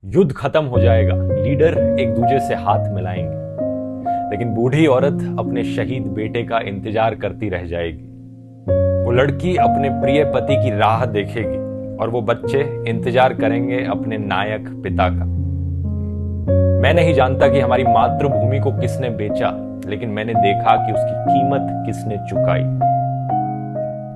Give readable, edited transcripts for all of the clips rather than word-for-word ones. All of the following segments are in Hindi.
युद्ध खत्म हो जाएगा, लीडर एक दूसरे से हाथ मिलाएंगे, लेकिन बूढ़ी औरत अपने शहीद बेटे का इंतजार करती रह जाएगी। वो लड़की अपने प्रिय पति की राह देखेगी और वो बच्चे इंतजार करेंगे अपने नायक पिता का। मैं नहीं जानता कि हमारी मातृभूमि को किसने बेचा, लेकिन मैंने देखा कि उसकी कीमत किसने चुकाई।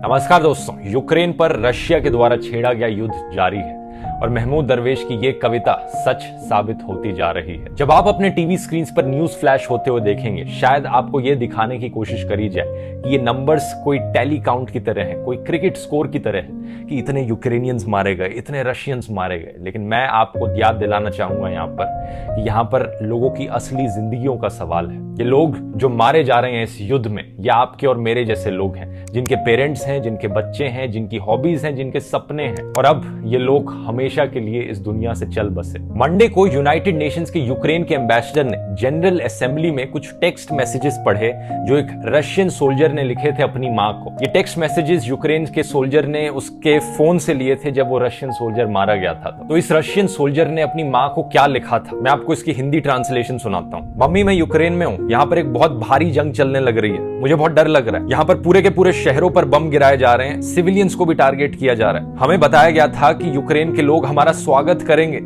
नमस्कार दोस्तों, यूक्रेन पर रशिया के द्वारा छेड़ा गया युद्ध जारी है और महमूद दरवेश की यह कविता सच साबित होती जा रही है। जब आप अपने टीवी स्क्रीन पर न्यूज फ्लैश होते हुए देखेंगे, शायद आपको यह दिखाने की कोशिश करी जाए कि ये नंबर्स कोई टैली काउंट की तरह है, कोई क्रिकेट स्कोर की तरह है कि इतने यूक्रेनियंस मारे गए, इतने रशियंस मारे गए। लेकिन मैं आपको याद दिलाना चाहूंगा यहाँ पर लोगों की असली जिंदगियों का सवाल है। ये लोग जो मारे जा रहे हैं इस युद्ध में, ये आपके और मेरे जैसे लोग हैं, जिनके पेरेंट्स हैं, जिनके बच्चे हैं, जिनकी हॉबीज हैं, जिनके सपने हैं, और अब ये लोग हमेशा के लिए इस दुनिया से चल बसे। मंडे को यूनाइटेड नेशंस के यूक्रेन के एम्बेसडर ने जनरल असेंबली में कुछ टेक्स्ट मैसेजेस पढ़े जो एक रशियन सोल्जर ने लिखे थे अपनी मां को। ये टेक्स्ट मैसेजेस यूक्रेन के सोल्जर ने उसके फोन से लिए थे जब वो रशियन सोल्जर मारा गया था। तो इस रशियन सोल्जर ने अपनी मां को क्या लिखा था, मैं आपको इसकी हिंदी ट्रांसलेशन सुनाता हूँ। मम्मी, मैं यूक्रेन में हूँ, यहाँ पर एक बहुत भारी जंग चलने लग रही है, मुझे बहुत डर लग रहा है। यहाँ पर पूरे के पूरे शहरों पर बम गिराए जा रहे हैं, सिविलियंस को भी टारगेट किया जा रहा है। हमें बताया गया था कि यूक्रेन के लोग हमारा स्वागत करेंगे,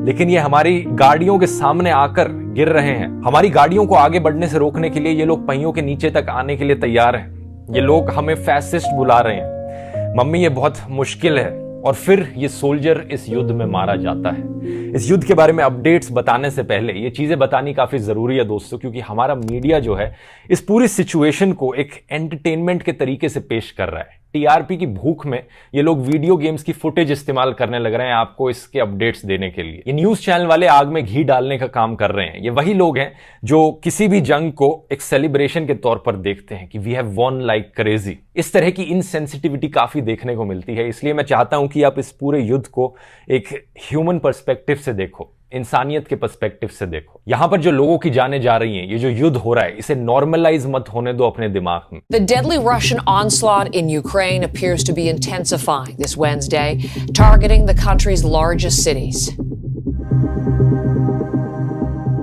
लेकिन ये हमारी गाड़ियों के सामने आकर गिर रहे हैं। हमारी गाड़ियों को आगे बढ़ने से रोकने के लिए ये लोग पहियों के नीचे तक आने के लिए तैयार हैं। ये लोग हमें फैसिस्ट बुला रहे हैं। मम्मी, ये बहुत मुश्किल है। और फिर ये सोल्जर इस युद्ध में मारा जाता है। इस युद्ध के बारे में अपडेट्स बताने से पहले ये चीजें बतानी काफी जरूरी है दोस्तों, क्योंकि हमारा मीडिया जो है इस पूरी सिचुएशन को एक एंटरटेनमेंट के तरीके से पेश कर रहा है। टीआरपी की भूख में ये लोग वीडियो गेम्स की फुटेज इस्तेमाल करने लग रहे हैं आपको इसके अपडेट्स देने के लिए। ये न्यूज चैनल वाले आग में घी डालने का काम कर रहे हैं। ये वही लोग हैं जो किसी भी जंग को एक सेलिब्रेशन के तौर पर देखते हैं कि we have won like crazy. इस तरह की इनसेंसिटिविटी काफी देखने को मिलती है। इसलिए मैं चाहता हूं कि आप इस पूरे युद्ध को एक ह्यूमन पर्सपेक्टिव से देखो, इंसानियत के पर्सपेक्टिव से देखो। यहां पर जो लोगों की जानें जा रही हैं, ये जो युद्ध हो रहा है, इसे नॉर्मलाइज मत होने दो अपने दिमाग में। The deadly Russian onslaught in Ukraine appears to be intensifying this Wednesday, targeting the country's largest cities.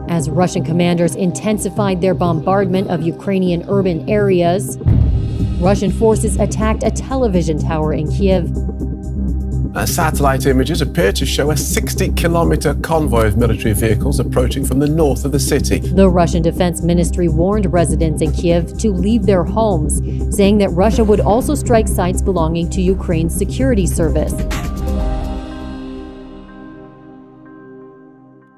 As Russian commanders intensified their bombardment of Ukrainian urban areas, Russian forces attacked a television tower in Kiev. Satellite images appear to show a 60-kilometer convoy of military vehicles approaching from the north of the city. The Russian Defense Ministry warned residents in Kiev to leave their homes, saying that Russia would also strike sites belonging to Ukraine's security service.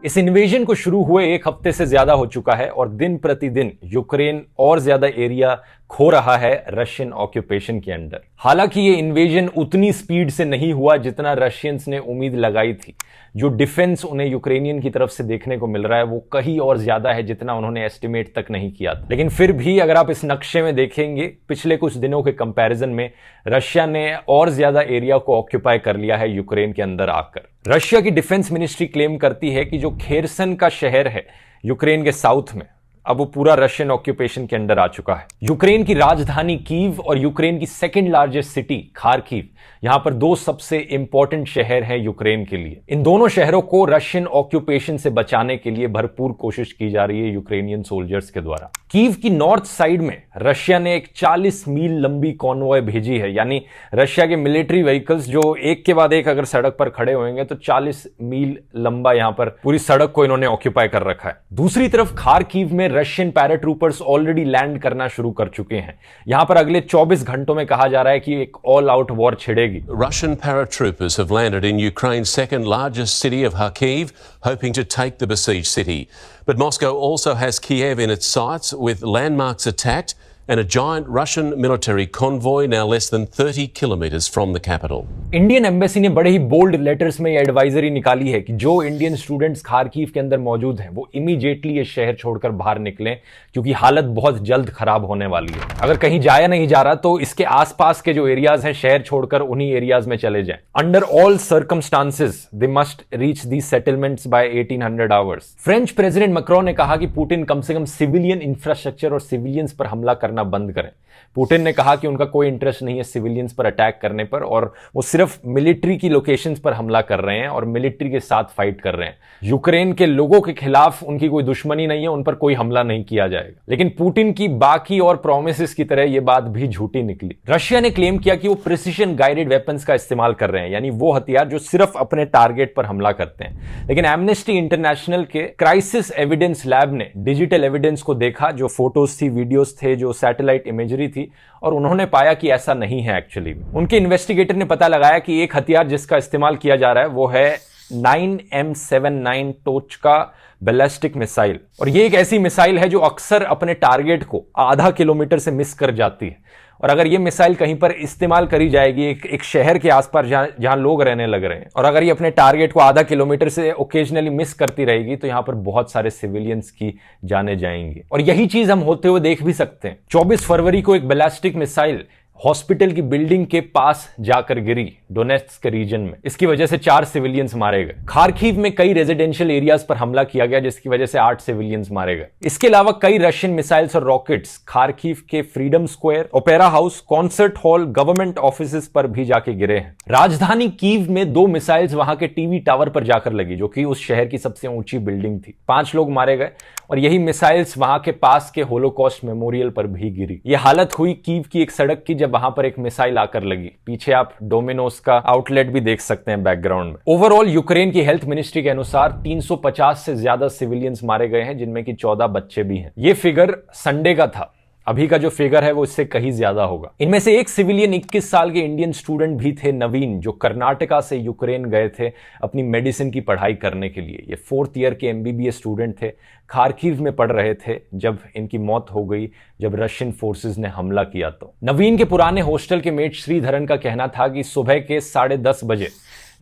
इस इन्वेजन को शुरू हुए एक हफ्ते से ज्यादा हो चुका है और दिन प्रतिदिन यूक्रेन और ज्यादा एरिया खो रहा है रशियन ऑक्यूपेशन के अंडर। हालांकि ये इन्वेजन उतनी स्पीड से नहीं हुआ जितना रशियंस ने उम्मीद लगाई थी। जो डिफेंस उन्हें यूक्रेनियन की तरफ से देखने को मिल रहा है वो कहीं और ज्यादा है जितना उन्होंने एस्टिमेट तक नहीं किया था। लेकिन फिर भी अगर आप इस नक्शे में देखेंगे, पिछले कुछ दिनों के कंपैरिजन में रशिया ने और ज्यादा एरिया को ऑक्यूपाई कर लिया है यूक्रेन के अंदर आकर। रशिया की डिफेंस मिनिस्ट्री क्लेम करती है कि जो खेरसन का शहर है यूक्रेन के साउथ में, अब वो पूरा रशियन ऑक्यूपेशन के अंडर आ चुका है। यूक्रेन की राजधानी कीव और यूक्रेन की सेकंड लार्जेस्ट सिटी खार्किव, यहां पर दो सबसे इंपॉर्टेंट शहर हैं यूक्रेन के लिए। इन दोनों शहरों को रशियन ऑक्यूपेशन से बचाने के लिए भरपूर कोशिश की जा रही है यूक्रेनियन सोल्जर्स के द्वारा। कीव की नॉर्थ साइड में रशिया ने एक 40 मील लंबी कॉन्वॉय भेजी है, यानी रशिया के मिलिट्री व्हीकल्स जो एक के बाद एक अगर सड़क पर खड़े होंगे तो 40 मील लंबा यहां पर पूरी सड़क को इन्होंने ऑक्यूपाई कर रखा है। दूसरी तरफ खार्किव में रशियन पैराट्रूपर्स ऑलरेडी लैंड करना शुरू कर चुके हैं। यहां पर अगले 24 घंटों में कहा जा रहा है कि एक ऑल आउट वॉर छिड़ेगी। Russian paratroopers have landed in Ukraine's second largest city of Kharkiv, hoping to take the besieged city. But Moscow also has Kiev in its sights, with landmarks attacked and a giant Russian military convoy now less than 30 kilometers from the capital. Indian embassy ने बड़े ही बोल्ड लेटर्स में ये एडवाइजरी निकाली है कि जो इंडियन स्टूडेंट्स खार्किव के अंदर मौजूद हैं वो इमीडिएटली ये शहर छोड़कर बाहर निकलें, क्योंकि हालत बहुत जल्द खराब होने वाली है। अगर कहीं जाया नहीं जा रहा तो इसके आसपास के जो एरियाज हैं शहर छोड़कर उन्हीं एरियाज में चले जाएं। Under all circumstances they must reach these settlements by 1800 hours. French president Macron ने कहा कि पुतिन कम से कम सिविलियन इंफ्रास्ट्रक्चर और सिविलियंस पर हमला करना बंद करें। पुतिन ने कहा कि उनका कोई इंटरेस्ट नहीं है सिविलियंस पर अटैक करने पर और वो सिर्फ मिलिट्री की लोकेशंस पर हमला कर रहे हैं और मिलिट्री के साथ फाइट कर रहे हैं। यूक्रेन के लोगों के खिलाफ उनकी कोई दुश्मनी नहीं है, उन पर कोई हमला नहीं किया जाएगा। लेकिन पुतिन की बाकी और प्रोमिसेस की तरह यह बात भी झूठी निकली। रशिया ने क्लेम किया कि वो प्रिसिशन गाइडेड वेपन्स का इस्तेमाल कर रहे हैं, यानी वो हथियार जो सिर्फ अपने टारगेट पर हमला करते हैं। लेकिन एमनेस्टी इंटरनेशनल के क्राइसिस एविडेंस लैब ने डिजिटल एविडेंस को देखा, जो फोटोज थी, वीडियोस थे, जो सैटेलाइट इमेजरी थी, और उन्होंने पाया कि ऐसा नहीं है। एक्चुअली उनके इन्वेस्टिगेटर ने पता लगाया कि एक हथियार जिसका इस्तेमाल किया जा रहा है वो है 9M79 टोचका बैलिस्टिक मिसाइल, और ये एक ऐसी मिसाइल है जो अक्सर अपने टारगेट को आधा किलोमीटर से मिस कर जाती है। और अगर ये मिसाइल कहीं पर इस्तेमाल करी जाएगी एक शहर के आसपास जहां लोग रहने लग रहे हैं, और अगर ये अपने टारगेट को आधा किलोमीटर से ओकेजनली मिस करती रहेगी, तो यहां पर बहुत सारे सिविलियंस की जाने जाएंगी। और यही चीज हम होते हुए देख भी सकते हैं। 24 फरवरी को एक बैलिस्टिक मिसाइल हॉस्पिटल की बिल्डिंग के पास जाकर गिरी डोनेट्स्क के रीजन में। इसकी वजह से 4 सिविलियंस मारे गए। खार्किव में कई रेजिडेंशियल एरियाज पर हमला किया गया, जिसकी वजह से 8 सिविलियंस मारे गए। इसके अलावा कई रशियन मिसाइल्स और रॉकेट्स खार्किव के freedom square, opera house, concert hall, government offices पर भी जाके गिरे हैं। राजधानी कीव में 2 मिसाइल्स वहां के टीवी टावर पर जाकर लगी, जो कि उस शहर की सबसे ऊंची बिल्डिंग थी। 5 लोग मारे गए, और यही मिसाइल्स वहां के पास के होलोकॉस्ट मेमोरियल पर भी गिरी। यह हालत हुई कीव की एक सड़क की, जब वहां पर एक मिसाइल आकर लगी। पीछे आप डोमिनोज का आउटलेट भी देख सकते हैं बैकग्राउंड में। ओवरऑल यूक्रेन की हेल्थ मिनिस्ट्री के अनुसार 350 से ज्यादा सिविलियंस मारे गए हैं, जिनमें कि 14 बच्चे भी हैं। यह फिगर संडे का था। अभी का जो फिगर है वो इससे कहीं ज्यादा होगा। इनमें से एक सिविलियन 21 साल के इंडियन स्टूडेंट भी थे, नवीन, जो कर्नाटका से यूक्रेन गए थे अपनी मेडिसिन की पढ़ाई करने के लिए। ये 4th ईयर के MBBS स्टूडेंट थे, खार्किव में पढ़ रहे थे जब इनकी मौत हो गई, जब रशियन फोर्सेस ने हमला किया। तो नवीन के पुराने हॉस्टल के मेट श्रीधरन का कहना था कि सुबह के 10:30 बजे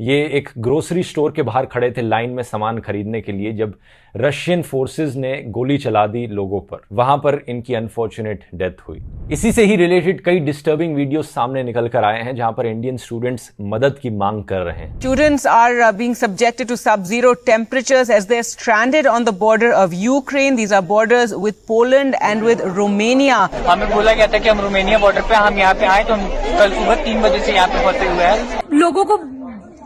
ये एक ग्रोसरी स्टोर के बाहर खड़े थे लाइन में सामान खरीदने के लिए, जब रशियन फोर्सेस ने गोली चला दी लोगों पर। वहां पर इनकी अनफॉर्चुनेट डेथ हुई। इसी से ही रिलेटेड कई डिस्टर्बिंग वीडियोस सामने निकल कर आए हैं, जहां पर इंडियन स्टूडेंट्स मदद की मांग कर रहे हैं। Students are being subjected to sub-zero temperatures as they're stranded on the border of Ukraine. These are borders with Poland and with Romania. हमें बोला गया था कि हम रोमानिया बॉर्डर पे हम यहाँ पे आए, तो हम कल सुबह 3 बजे से यहाँ पे फंसे हुए हैं। लोगों को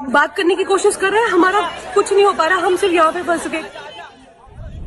बात करने की कोशिश कर रहे हैं, हमारा कुछ नहीं हो पा रहा, हम सिर्फ यहाँ पे फंस गए।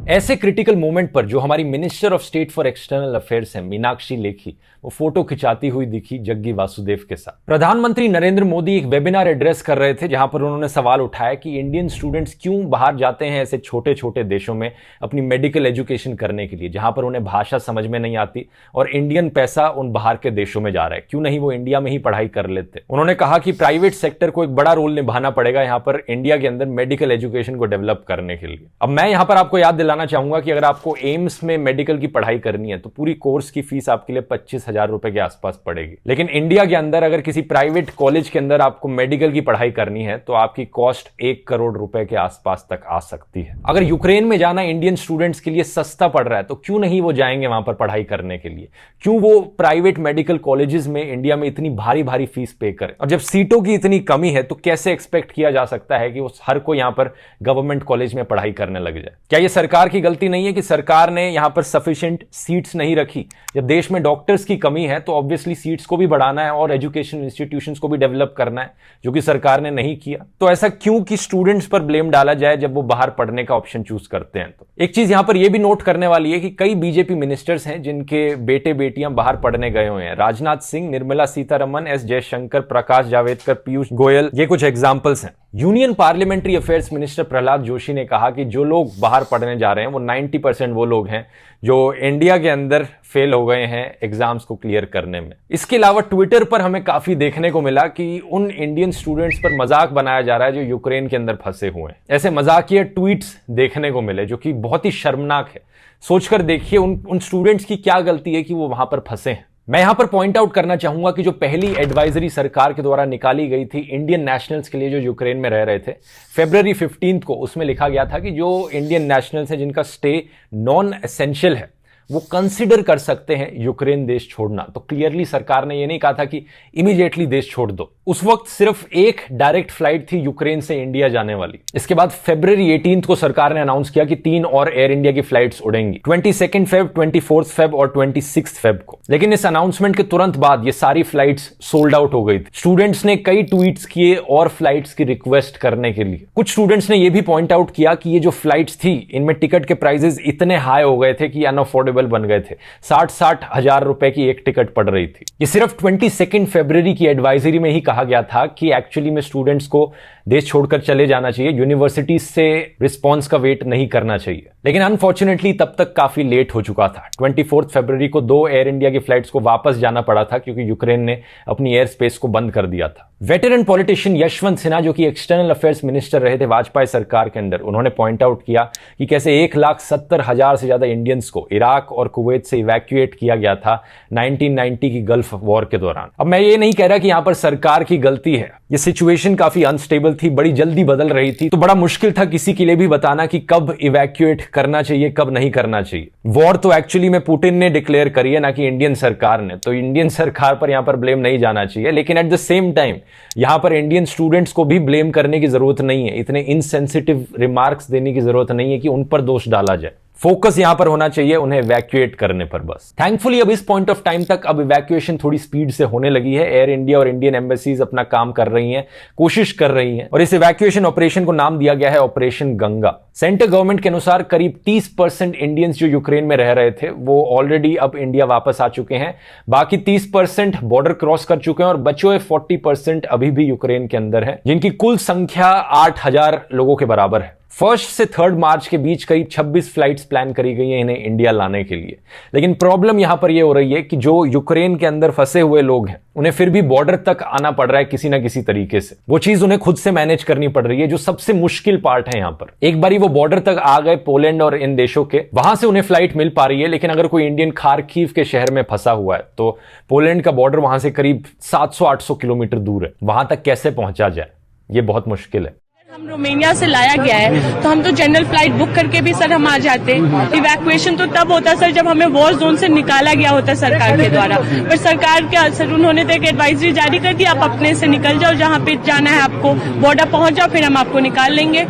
ऐसे क्रिटिकल मोमेंट पर जो हमारी minister of state for external affairs है मीनाक्षी लेखी, वो फोटो खिंचाती हुई दिखी जग्गी वासुदेव के साथ। प्रधानमंत्री नरेंद्र मोदी एक वेबिनार एड्रेस कर रहे थे, जहां पर उन्होंने सवाल उठाया कि इंडियन स्टूडेंट्स क्यों बाहर जाते हैं ऐसे छोटे छोटे देशों में अपनी मेडिकल एजुकेशन करने के लिए, जहां पर उन्हें भाषा समझ में नहीं आती और इंडियन पैसा उन बाहर के देशों में जा रहा है। क्यों नहीं वो इंडिया में ही पढ़ाई कर लेते। उन्होंने कहा कि प्राइवेट सेक्टर को एक बड़ा रोल निभाना पड़ेगा यहां पर इंडिया के अंदर मेडिकल एजुकेशन को डेवलप करने के लिए। अब मैं यहां पर आपको याद दिलाना चाहूंगा कि अगर आपको एम्स में मेडिकल की पढ़ाई करनी है तो पूरी कोर्स की फीस आपके लिए 25,000 रुपए के आसपास पड़ेगी। लेकिन इंडिया के अंदर अगर किसी प्राइवेट कॉलेज के अंदर आपको मेडिकल की पढ़ाई करनी है तो आपकी कॉस्ट 1 करोड़ रुपए के आसपास तक आ सकती है। अगर यूक्रेन में जाना इंडियन स्टूडेंट्स के लिए सस्ता पड़ रहा है तो क्यों नहीं वो जाएंगे वहां पर पढ़ाई करने के लिए? क्यों वो प्राइवेट मेडिकल कॉलेजेस में इंडिया में इतनी भारी भारी फीस पे करें? और जब सीटों की इतनी कमी है तो कैसे एक्सपेक्ट किया जा सकता है कि वो हर कोई यहां पर गवर्नमेंट कॉलेज में पढ़ाई करने लग जाए? क्या ये सरकार की गलती नहीं है कि सरकार ने यहां पर सफिशिएंट सीट्स नहीं रखी? जब देश में डॉक्टर्स की कमी है तो ऑब्वियसली सीट्स को भी बढ़ाना है और एजुकेशन इंस्टीट्यूशंस को भी डेवलप करना है, जो कि सरकार ने नहीं किया। तो ऐसा क्यों कि स्टूडेंट्स पर ब्लेम डाला जाए जब वो बाहर पढ़ने का ऑप्शन चूज करते हैं? तो एक चीज यहां पर यह भी नोट करने वाली है कि कई बीजेपी मिनिस्टर्स हैं जिनके बेटे बेटियां बाहर पढ़ने गए हुए हैं। राजनाथ सिंह, निर्मला सीतारमण, एस जयशंकर, प्रकाश जावड़ेकर, पीयूष गोयल, ये कुछ एग्जांपल्स हैं। Union parliamentary affairs minister Prahlad Joshi ने कहा कि जो लोग बाहर पढ़ने जा रहे हैं वो 90% वो लोग हैं जो इंडिया के अंदर फेल हो गए हैं एग्जाम्स को क्लियर करने में। इसके अलावा ट्विटर पर हमें काफी देखने को मिला कि उन इंडियन स्टूडेंट्स पर मजाक बनाया जा रहा है जो यूक्रेन के अंदर फंसे हुए हैं। ऐसे मजाकिया ट्वीट्स देखने को मिले जो कि बहुत ही शर्मनाक है। सोचकर देखिए उन स्टूडेंट्स की क्या गलती है कि वो वहां पर फंसे हैं। मैं यहां पर पॉइंट आउट करना चाहूंगा कि जो पहली एडवाइजरी सरकार के द्वारा निकाली गई थी इंडियन नेशनल्स के लिए जो यूक्रेन में रह रहे थे, फरवरी 15 को, उसमें लिखा गया था कि जो इंडियन नेशनल्स हैं जिनका स्टे नॉन एसेंशियल है वो कंसिडर कर सकते हैं यूक्रेन देश छोड़ना। तो क्लियरली सरकार ने ये नहीं कहा था कि इमीडिएटली देश छोड़ दो। उस वक्त सिर्फ एक डायरेक्ट फ्लाइट थी यूक्रेन से इंडिया जाने वाली। इसके बाद फरवरी 18 को सरकार ने अनाउंस किया कि 3 और एयर इंडिया की फ्लाइट्स उड़ेंगी, 22 फेब, 24 फेब और 26 फेब को। लेकिन इस अनाउंसमेंट के तुरंत बाद ये सारी फ्लाइट्स सोल्ड आउट हो गई थी। स्टूडेंट्स ने कई ट्वीट्स किए और फ्लाइट्स की रिक्वेस्ट करने के लिए। कुछ स्टूडेंट्स ने यह भी पॉइंट आउट किया कि ये जो फ्लाइट्स थी इनमें टिकट के प्राइसेस इतने हाई हो गए थे कि अनअफोर्डेबल बन गए थे। 60 हजार रुपए की एक टिकट पड़ रही थी। ये सिर्फ 22 फरवरी की एडवाइजरी में ही कहा गया था कि एक्चुअली में स्टूडेंट्स को देश छोड़कर चले जाना चाहिए, यूनिवर्सिटी से रिस्पॉन्स का वेट नहीं करना चाहिए। लेकिन अनफॉर्चुनेटली तब तक काफी लेट हो चुका था। 24 फरवरी को 2 एयर इंडिया की फ्लाइट्स को वापस जाना पड़ा था क्योंकि यूक्रेन ने अपनी एयर स्पेस को बंद कर दिया था। वेटरन पॉलिटिशियन यशवंत सिन्हा, जो कि एक्सटर्नल अफेयर्स मिनिस्टर रहे थे वाजपेयी सरकार के अंदर, उन्होंने पॉइंट आउट किया कि कैसे 1,70,000 से ज्यादा इंडियंस को इराक और कुवैत से इवैक्यूएट किया गया था 1990 की गल्फ वॉर के दौरान। अब मैं ये नहीं कह रहा कि यहां पर सरकार की गलती है, ये सिचुएशन काफी अनस्टेबल थी, बड़ी जल्दी बदल रही थी, तो बड़ा मुश्किल था किसी के लिए भी बताना कि कब इवैक्यूएट करना चाहिए, कब नहीं करना चाहिए। वॉर तो एक्चुअली में पुतिन ने डिक्लेयर करी है, ना कि इंडियन सरकार ने, तो इंडियन सरकार पर यहां पर ब्लेम नहीं जाना चाहिए। लेकिन एट द सेम टाइम यहां पर इंडियन स्टूडेंट्स को भी ब्लेम करने की जरूरत नहीं है, इतने इनसेंसिटिव रिमार्क्स देने की जरूरत नहीं है कि उन पर दोष डाला जाए। फोकस यहां पर होना चाहिए उन्हें इवैक्यूएट करने पर बस। थैंकफुली अब इस पॉइंट ऑफ टाइम तक अब इवैक्यूएशन थोड़ी स्पीड से होने लगी है। एयर इंडिया और इंडियन एम्बेसीज अपना काम कर रही हैं, कोशिश कर रही हैं, और इस इवैक्यूएशन ऑपरेशन को नाम दिया गया है ऑपरेशन गंगा। सेंट्रल गवर्नमेंट के अनुसार करीब 30% इंडियंस जो यूक्रेन में रह रहे थे वो ऑलरेडी अब इंडिया वापस आ चुके हैं। बाकी 30% बॉर्डर क्रॉस कर चुके हैं और बचे हुए 40% अभी भी यूक्रेन के अंदर है, जिनकी कुल संख्या 8,000 लोगों के बराबर है। 1 से 3 मार्च के बीच करीब 26 फ्लाइट्स प्लान करी गई हैं इन्हें इंडिया लाने के लिए। लेकिन प्रॉब्लम यहां पर यह हो रही है कि जो यूक्रेन के अंदर फंसे हुए लोग हैं उन्हें फिर भी बॉर्डर तक आना पड़ रहा है किसी ना किसी तरीके से। वो चीज उन्हें खुद से मैनेज करनी पड़ रही है, जो सबसे मुश्किल पार्ट है यहां पर। एक बारी वो बॉर्डर तक आ गए पोलैंड और इन देशों के, वहां से उन्हें फ्लाइट मिल पा रही है। लेकिन अगर कोई इंडियन खार्किव के शहर में फंसा हुआ है तो पोलैंड का बॉर्डर वहां से करीब 700-800 किलोमीटर दूर है, वहां तक कैसे पहुंचा जाए ये बहुत मुश्किल है। हम रोमानिया से लाया गया है तो हम तो जनरल फ्लाइट बुक करके भी सर हम आ जाते। इवैक्यूएशन तो तब होता सर जब हमें वॉर जोन से निकाला गया होता सरकार के द्वारा, पर सरकार के सर उन्होंने तो एक एडवाइजरी जारी कर दी, आप अपने से निकल जाओ, जहाँ पे जाना है आपको बॉर्डर पहुंच जाओ, फिर हम आपको निकाल लेंगे।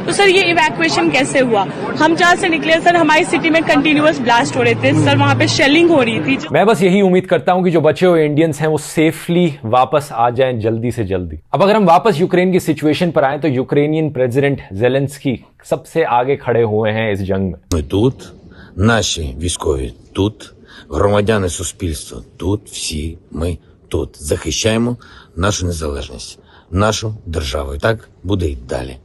तो सर ये इवैक्यूएशन कैसे हुआ? हम जहाँ से निकले सर हमारी सिटी में कंटिन्यूअस ब्लास्ट हो रहे थे सर, वहाँ पे शेलिंग हो रही थी। मैं बस यही उम्मीद करता हूं कि जो बचे हुए इंडियंस हैं वो सेफली वापस आ जाएं जल्दी से जल्दी। अब अगर हम वापस यूक्रेन की सिचुएशन पर आए तो यूक्रेनियन प्रेसिडेंट ज़ेलेंस्की सबसे आगे खड़े हुए हैं इस जंग में। Ми тут, наші військові тут, громадяни суспільства тут, всі ми тут захищаємо нашу незалежність, нашу державу. І так буде й далі.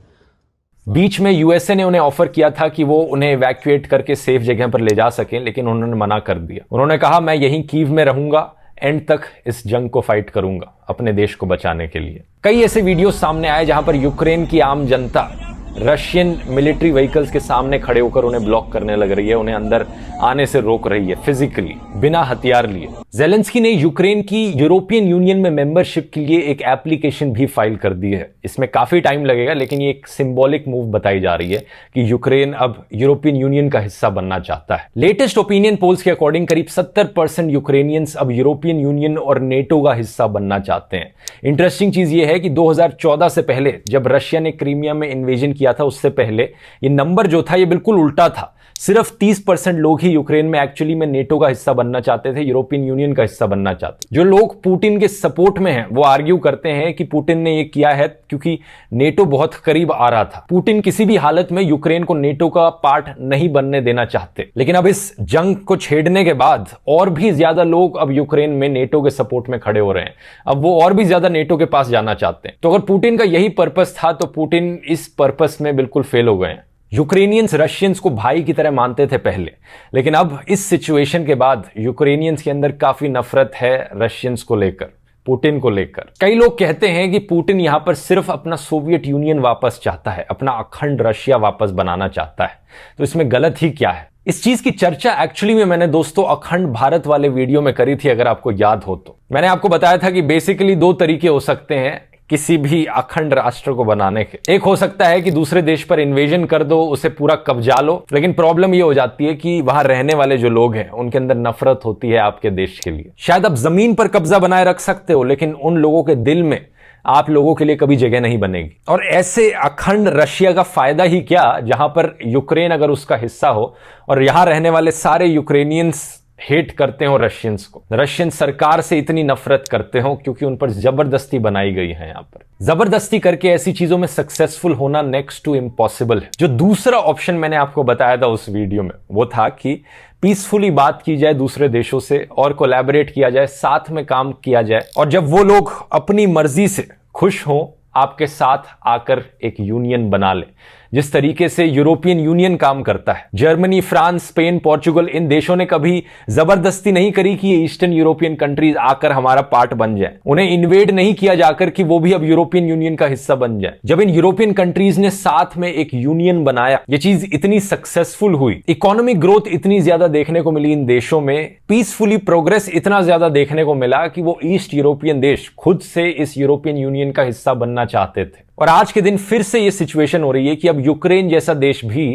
बीच में यूएसए ने उन्हें ऑफर किया था कि वो उन्हें इवैक्यूएट करके सेफ जगह पर ले जा सकें, लेकिन उन्होंने मना कर दिया। उन्होंने कहा मैं यहीं कीव में रहूंगा, एंड तक इस जंग को फाइट करूंगा अपने देश को बचाने के लिए। कई ऐसे वीडियो सामने आए जहां पर यूक्रेन की आम जनता रशियन मिलिट्री व्हीकल्स के सामने खड़े होकर उन्हें ब्लॉक करने लग रही है, उन्हें अंदर आने से रोक रही है फिजिकली, बिना हथियार लिए। ज़ेलेंस्की ने यूक्रेन की यूरोपियन यूनियन में मेंबरशिप के लिए एक एप्लीकेशन भी फाइल कर दी है। इसमें काफी टाइम लगेगा, लेकिन ये एक सिंबॉलिक मूव बताई जा रही है कि यूक्रेन अब यूरोपियन यूनियन का हिस्सा बनना चाहता है। लेटेस्ट ओपिनियन पोल्स के अकॉर्डिंग करीब 70% यूक्रेनियंस अब यूरोपियन यूनियन और नेटो का हिस्सा बनना चाहते हैं। इंटरेस्टिंग चीज ये है कि 2014 से पहले जब रशिया ने क्रीमिया में इन्वेजन किया था, उससे पहले ये नंबर जो था ये बिल्कुल उल्टा था। सिर्फ 30% लोग ही यूक्रेन में एक्चुअली में नेटो का हिस्सा बनना चाहते थे, यूरोपियन यूनियन का हिस्सा बनना चाहते। जो लोग पुतिन के सपोर्ट में हैं वो आर्ग्यू करते हैं कि पुतिन ने ये किया है क्योंकि नेटो बहुत करीब आ रहा था। पुतिन किसी भी हालत में यूक्रेन को नेटो का पार्ट नहीं बनने देना चाहते। लेकिन अब इस जंग को छेड़ने के बाद और भी ज्यादा लोग अब यूक्रेन में नेटो के सपोर्ट में खड़े हो रहे हैं। अब वो और भी ज्यादा नेटो के पास जाना चाहते हैं। तो अगर पुतिन का यही पर्पस था तो पुतिन इस पर्पस में बिल्कुल फेल हो गए हैं। यूक्रेनियंस रशियंस को भाई की तरह मानते थे पहले, लेकिन अब इस सिचुएशन के बाद यूक्रेनियंस के अंदर काफी नफरत है रशियंस को लेकर, पुतिन को लेकर। कई लोग कहते हैं कि पुतिन यहां पर सिर्फ अपना सोवियत यूनियन वापस चाहता है, अपना अखंड रशिया वापस बनाना चाहता है। तो इसमें गलत ही क्या है? इस चीज की चर्चा एक्चुअली में मैंने दोस्तों अखंड भारत वाले वीडियो में करी थी, अगर आपको याद हो तो। मैंने आपको बताया था कि बेसिकली 2 तरीके हो सकते हैं किसी भी अखंड राष्ट्र को बनाने के। एक हो सकता है कि दूसरे देश पर इन्वेजन कर दो, उसे पूरा कब्जा लो, लेकिन प्रॉब्लम ये हो जाती है कि वहां रहने वाले जो लोग हैं उनके अंदर नफरत होती है आपके देश के लिए। शायद आप जमीन पर कब्जा बनाए रख सकते हो, लेकिन उन लोगों के दिल में आप लोगों के लिए कभी जगह नहीं बनेगी। और ऐसे अखंड रशिया का फायदा ही क्या, जहां पर यूक्रेन अगर उसका हिस्सा हो और यहां रहने वाले सारे यूक्रेनियंस हेट करते हो रशियंस को, रशियन सरकार से इतनी नफरत करते हो क्योंकि उन पर जबरदस्ती बनाई गई है। यहां पर जबरदस्ती करके ऐसी चीजों में सक्सेसफुल होना नेक्स्ट टू इम्पॉसिबल है। जो दूसरा ऑप्शन मैंने आपको बताया था उस वीडियो में, वो था कि पीसफुली बात की जाए दूसरे देशों से और कोलैबोरेट किया जाए, साथ में काम किया जाए, और जब वो लोग अपनी मर्जी से खुश हों आपके साथ आकर एक यूनियन बना ले, जिस तरीके से यूरोपियन यूनियन काम करता है। जर्मनी, फ्रांस, स्पेन, पोर्चुगल, इन देशों ने कभी जबरदस्ती नहीं करी कि ये ईस्टर्न यूरोपियन कंट्रीज आकर हमारा पार्ट बन जाए। उन्हें इन्वेड नहीं किया जाकर कि वो भी अब यूरोपियन यूनियन का हिस्सा बन जाए। जब इन यूरोपियन कंट्रीज ने साथ में एक यूनियन बनाया, ये चीज इतनी सक्सेसफुल हुई, इकोनॉमिक ग्रोथ इतनी ज्यादा देखने को मिली इन देशों में, पीसफुली प्रोग्रेस इतना ज्यादा देखने को मिला कि वो ईस्ट यूरोपियन देश खुद से इस यूरोपियन यूनियन का हिस्सा बनना चाहते थे। और आज के दिन फिर से ये सिचुएशन हो रही है कि अब यूक्रेन जैसा देश भी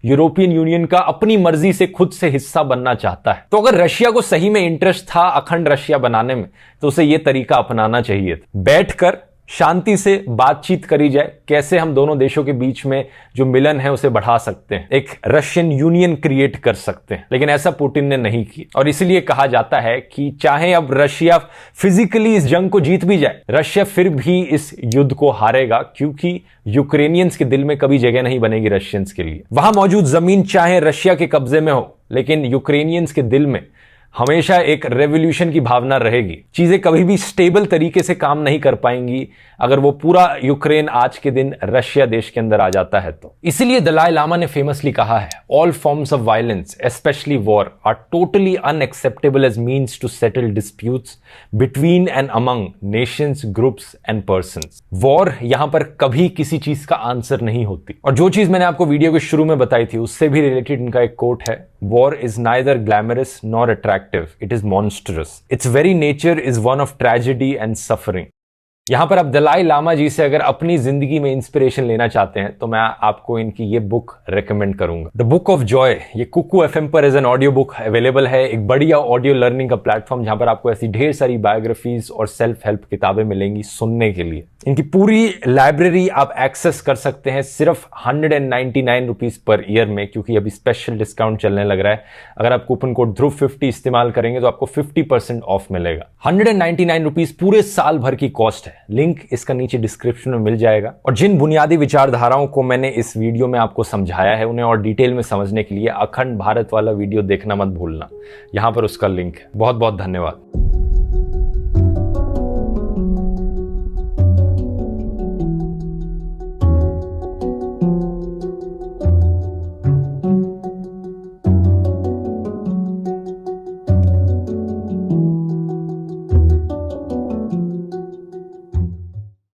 यूरोपियन यूनियन का अपनी मर्जी से खुद से हिस्सा बनना चाहता है। तो अगर रशिया को सही में इंटरेस्ट था अखंड रशिया बनाने में, तो उसे यह तरीका अपनाना चाहिए था। बैठकर शांति से बातचीत करी जाए, कैसे हम दोनों देशों के बीच में जो मिलन है उसे बढ़ा सकते हैं, एक रशियन यूनियन क्रिएट कर सकते हैं। लेकिन ऐसा पुतिन ने नहीं किया, और इसलिए कहा जाता है कि चाहे अब रशिया फिजिकली इस जंग को जीत भी जाए, रशिया फिर भी इस युद्ध को हारेगा, क्योंकि यूक्रेनियंस के दिल में कभी जगह नहीं बनेगी रशियंस के लिए। वहां मौजूद जमीन चाहे रशिया के कब्जे में हो, लेकिन यूक्रेनियंस के दिल में हमेशा एक रेवोल्यूशन की भावना रहेगी। चीजें कभी भी स्टेबल तरीके से काम नहीं कर पाएंगी अगर वो पूरा यूक्रेन आज के दिन रशिया देश के अंदर आ जाता है तो। इसीलिए दलाई लामा ने फेमसली कहा है, all forms of violence specially war are totally unacceptable as means to settle disputes between and among nations, groups and persons. War यहां पर कभी किसी चीज का आंसर नहीं होती। और जो चीज मैंने आपको वीडियो के शुरू में बताई थी, उससे भी रिलेटेड इनका एक कोट है, war is neither glamorous nor attractive, it is monstrous, it's very nature is one of tragedy and suffering. यहां पर आप दलाई लामा जी से अगर अपनी जिंदगी में इंस्पिरेशन लेना चाहते हैं तो मैं आपको इनकी ये बुक रेकमेंड करूंगा, द बुक ऑफ जॉय। ये कुकू एफएम पर as an audio book available है, एक बढ़िया ऑडियो लर्निंग का प्लेटफॉर्म जहां पर आपको ऐसी ढेर सारी बायोग्राफीज और सेल्फ हेल्प किताबें मिलेंगी सुनने के लिए। इनकी पूरी लाइब्रेरी आप एक्सेस कर सकते हैं सिर्फ 199 रुपीज पर ईयर में, क्योंकि अभी स्पेशल डिस्काउंट चलने लग रहा है। अगर आप कूपन कोड ध्रुव50 इस्तेमाल करेंगे तो आपको 50% ऑफ मिलेगा। 199 रुपीज पूरे साल भर की कॉस्ट है। लिंक इसका नीचे डिस्क्रिप्शन में मिल जाएगा। और जिन बुनियादी विचारधाराओं को मैंने इस वीडियो में आपको समझाया है, उन्हें और डिटेल में समझने के लिए अखंड भारत वाला वीडियो देखना मत भूलना, यहां पर उसका लिंक है। बहुत बहुत धन्यवाद।